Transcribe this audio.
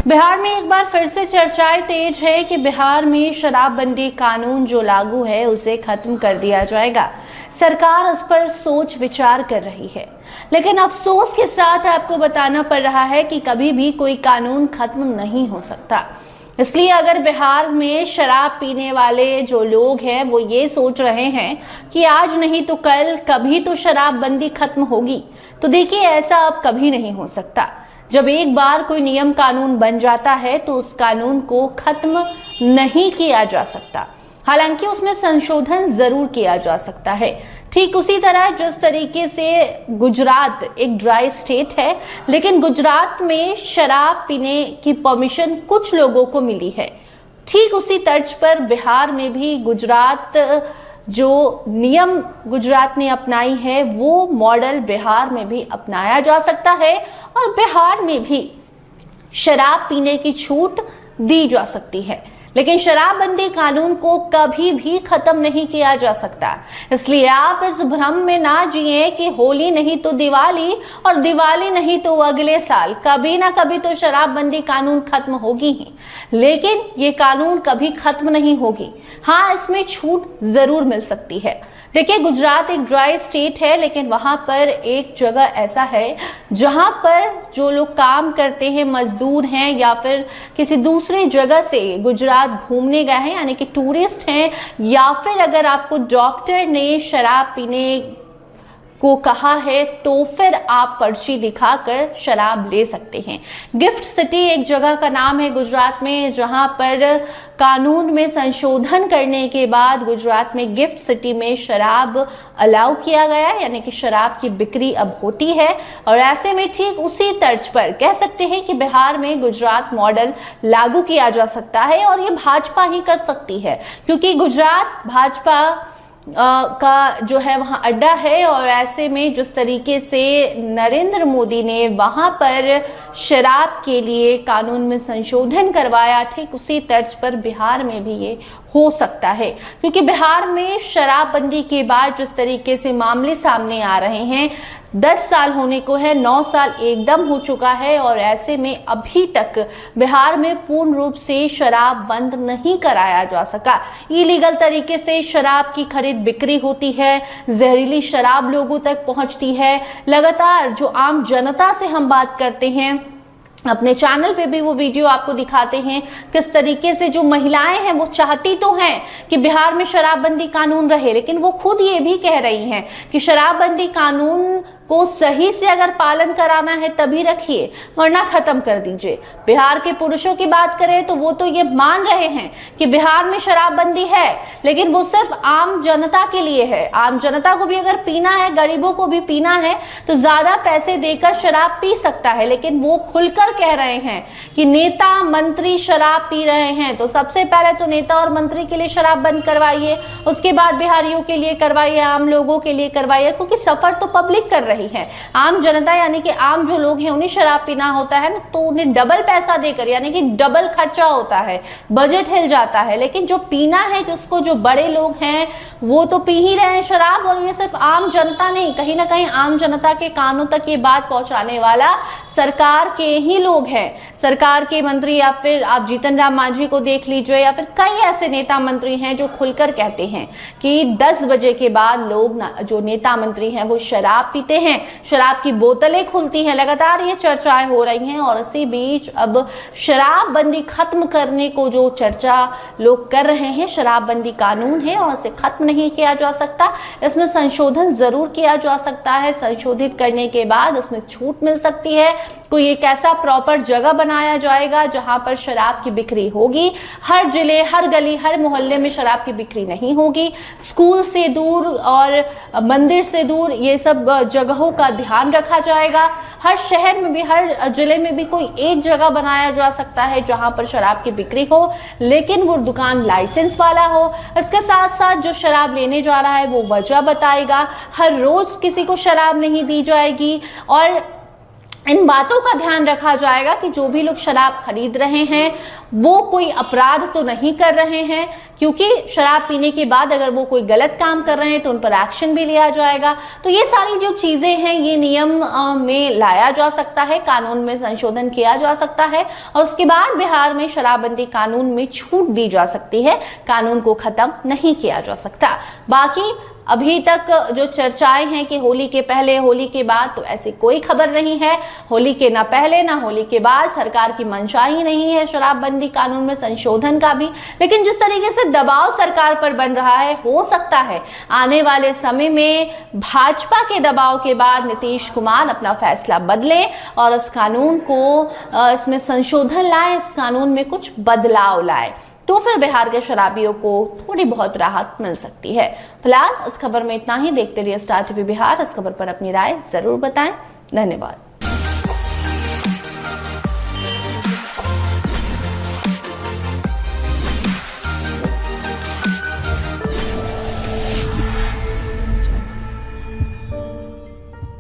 बिहार में एक बार फिर से चर्चाएं तेज है कि बिहार में शराबबंदी कानून जो लागू है उसे खत्म कर दिया जाएगा। सरकार उस पर सोच विचार कर रही है, लेकिन अफसोस के साथ आपको बताना पड़ रहा है कि कभी भी कोई कानून खत्म नहीं हो सकता। इसलिए अगर बिहार में शराब पीने वाले जो लोग हैं वो ये सोच रहे हैं कि आज नहीं तो कल कभी तो शराबबंदी खत्म होगी, तो देखिए ऐसा अब कभी नहीं हो सकता। जब एक बार कोई नियम कानून बन जाता है तो उस कानून को खत्म नहीं किया जा सकता। हालांकि उसमें संशोधन जरूर किया जा सकता है। ठीक उसी तरह जिस तरीके से गुजरात एक ड्राई स्टेट है, लेकिन गुजरात में शराब पीने की परमिशन कुछ लोगों को मिली है, ठीक उसी तर्ज पर बिहार में भी गुजरात जो नियम गुजरात ने अपनाई है वो मॉडल बिहार में भी अपनाया जा सकता है और बिहार में भी शराब पीने की छूट दी जा सकती है। लेकिन शराबबंदी कानून को कभी भी खत्म नहीं किया जा सकता। इसलिए आप इस भ्रम में ना जिए कि होली नहीं तो दिवाली और दिवाली नहीं तो अगले साल कभी ना कभी तो शराबबंदी कानून खत्म होगी ही, लेकिन ये कानून कभी खत्म नहीं होगी। हाँ, इसमें छूट जरूर मिल सकती है। देखिए, गुजरात एक ड्राई स्टेट है, लेकिन वहां पर एक जगह ऐसा है जहां पर जो लोग काम करते हैं, मजदूर हैं या फिर किसी दूसरे जगह से गुजरात घूमने गए हैं, यानी कि टूरिस्ट हैं, या फिर अगर आपको डॉक्टर ने शराब पीने को कहा है तो फिर आप पर्ची दिखाकर शराब ले सकते हैं। गिफ्ट सिटी एक जगह का नाम है गुजरात में, जहां पर कानून में संशोधन करने के बाद गुजरात में गिफ्ट सिटी में शराब अलाउ किया गया, यानी कि शराब की बिक्री अब होती है। और ऐसे में ठीक उसी तर्ज पर कह सकते हैं कि बिहार में गुजरात मॉडल लागू किया जा सकता है और ये भाजपा ही कर सकती है, क्योंकि गुजरात भाजपा का जो है वहां अड्डा है। और ऐसे में जिस तरीके से नरेंद्र मोदी ने वहां पर शराब के लिए कानून में संशोधन करवाया, ठीक उसी तर्ज पर बिहार में भी ये हो सकता है, क्योंकि बिहार में शराबबंदी के बाद जिस तरीके से मामले सामने आ रहे हैं, 10 साल होने को है, 9 साल एकदम हो चुका है और ऐसे में अभी तक बिहार में पूर्ण रूप से शराब बंद नहीं कराया जा सका। इलीगल तरीके से शराब की खरीद बिक्री होती है, जहरीली शराब लोगों तक पहुंचती है। लगातार जो आम जनता से हम बात करते हैं, अपने चैनल पे भी वो वीडियो आपको दिखाते हैं किस तरीके से जो महिलाएं हैं वो चाहती तो हैं कि बिहार में शराबबंदी कानून रहे, लेकिन वो खुद ये भी कह रही हैं कि शराबबंदी कानून को सही से अगर पालन कराना है तभी रखिए, वरना खत्म कर दीजिए। बिहार के पुरुषों की बात करें तो वो तो ये मान रहे हैं कि बिहार में शराबबंदी है, लेकिन वो सिर्फ आम जनता के लिए है। आम जनता को भी अगर पीना है, गरीबों को भी पीना है तो ज्यादा पैसे देकर शराब पी सकता है। लेकिन वो खुलकर कह रहे हैं कि नेता मंत्री शराब पी रहे हैं तो सबसे पहले तो नेता और मंत्री के लिए शराब बंद करवाइए, उसके बाद बिहारियों के लिए करवाइए, आम लोगों के लिए करवाइए, क्योंकि सफर तो पब्लिक कर रही है। आम जनता यानी कि आम जो लोग हैं उन्हें शराब पीना होता है ना, तो उन्हें डबल पैसा देकर, यानी कि डबल खर्चा होता है, बजट हिल जाता है। लेकिन जो पीना है, जिसको जो बड़े लोग हैं वो तो पी ही रहे हैं शराब। और ये सिर्फ आम जनता नहीं, कहीं ना कहीं आम जनता के कानों तक ये बात पहुंचाने वाला सरकार के ही लोग हैं। सरकार के मंत्री, या फिर आप जीतन राम मांझी को देख लीजिए, या फिर कई ऐसे नेता मंत्री हैं जो खुलकर कहते हैं कि 10 बजे के बाद लोग जो नेता मंत्री हैं वो शराब पीते हैं, शराब की बोतलें खुलती हैं। लगातार ये चर्चाएं हो रही हैं और इसी बीच अब शराबबंदी खत्म करने को जो चर्चा लोग कर रहे हैं, शराबबंदी कानून है और इसे खत्म नहीं किया जा सकता, इसमें संशोधन जरूर किया जा सकता है। संशोधित करने के बाद इसमें छूट मिल सकती है। कोई एक ऐसा प्रॉपर जगह बनाया जाएगा जहां पर शराब की बिक्री होगी। हर जिले, हर गली, हर मोहल्ले में शराब की बिक्री नहीं होगी। स्कूल से दूर और मंदिर से दूर ये सब जगहों का ध्यान रखा जाएगा। हर शहर में भी, हर जिले में भी कोई एक जगह बनाया जा सकता है जहां पर शराब की बिक्री हो, लेकिन वो दुकान लाइसेंस वाला हो। इसके साथ साथ जो शराब लेने जा रहा है वो वजह बताएगा। हर रोज किसी को शराब नहीं दी जाएगी और इन बातों का ध्यान रखा जाएगा कि जो भी लोग शराब खरीद रहे हैं वो कोई अपराध तो नहीं कर रहे हैं, क्योंकि शराब पीने के बाद अगर वो कोई गलत काम कर रहे हैं तो उन पर एक्शन भी लिया जाएगा। तो ये सारी जो चीजें हैं ये नियम में लाया जा सकता है, कानून में संशोधन किया जा सकता है और उसके बाद बिहार में शराबबंदी कानून में छूट दी जा सकती है, कानून को खत्म नहीं किया जा सकता। बाकी अभी तक जो चर्चाएं हैं कि होली के पहले होली के बाद, तो ऐसी कोई खबर नहीं है। होली के ना पहले ना होली के बाद सरकार की मंशा ही नहीं है शराबबंदी कानून में संशोधन का भी। लेकिन जिस तरीके से दबाव सरकार पर बन रहा है, हो सकता है आने वाले समय में भाजपा के दबाव के बाद नीतीश कुमार अपना फैसला बदलें और इस कानून को इसमें संशोधन लाए, इस कानून में कुछ बदलाव लाए, तो फिर बिहार के शराबियों को थोड़ी बहुत राहत मिल सकती है। फिलहाल इस खबर में इतना ही। देखते रहिए स्टार टीवी बिहार। इस खबर पर अपनी राय जरूर बताएं। धन्यवाद।